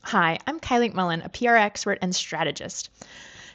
Hi, I'm Kylie Mullen, a PR expert and strategist.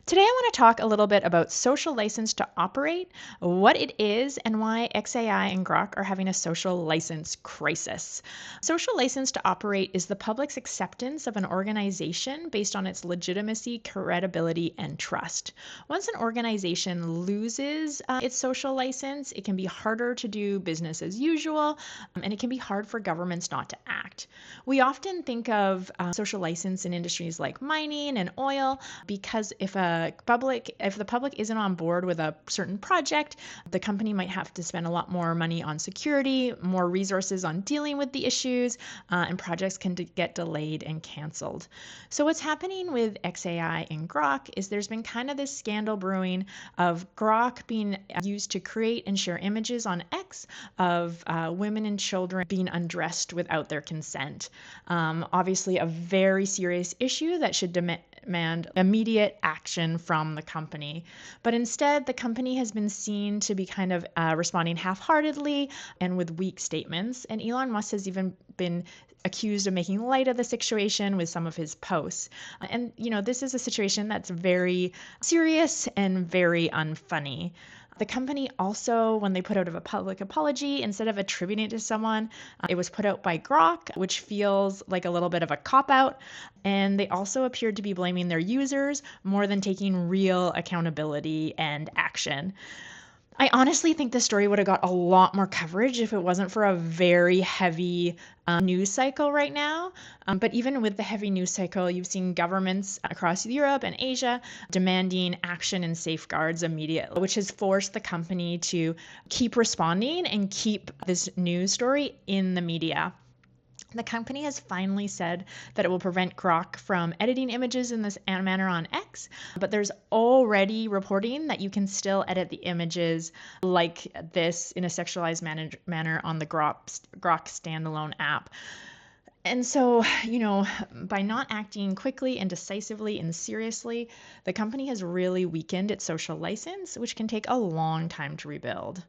Today, I want to talk a little bit about social license to operate, what it is, and why xAI and Grok are having a social license crisis. Social license to operate is the public's acceptance of an organization based on its legitimacy, credibility, and trust. Once an organization loses its social license, it can be harder to do business as usual, and it can be hard for governments not to act. We often think of social license in industries like mining and oil because if the public isn't on board with a certain project, the company might have to spend a lot more money on security, more resources on dealing with the issues, and projects can get delayed and canceled. So what's happening with xAI and Grok is there's been kind of this scandal brewing of Grok being used to create and share images on X of women and children being undressed without their consent. Obviously, a very serious issue that should demand immediate action from the company. But instead, the company has been seen to be kind of responding half-heartedly and with weak statements. And Elon Musk has even been accused of making light of the situation with some of his posts. And, this is a situation that's very serious and very unfunny. The company also, when they put out a public apology, instead of attributing it to someone, it was put out by Grok, which feels like a little bit of a cop-out. And they also appeared to be blaming their users more than taking real accountability and action. I honestly think this story would have got a lot more coverage if it wasn't for a very heavy news cycle right now. But even with the heavy news cycle, you've seen governments across Europe and Asia demanding action and safeguards immediately, which has forced the company to keep responding and keep this news story in the media. The company has finally said that it will prevent Grok from editing images in this manner on X, but there's already reporting that you can still edit the images like this in a sexualized manner on the Grok standalone app. And so, by not acting quickly and decisively and seriously, the company has really weakened its social license, which can take a long time to rebuild.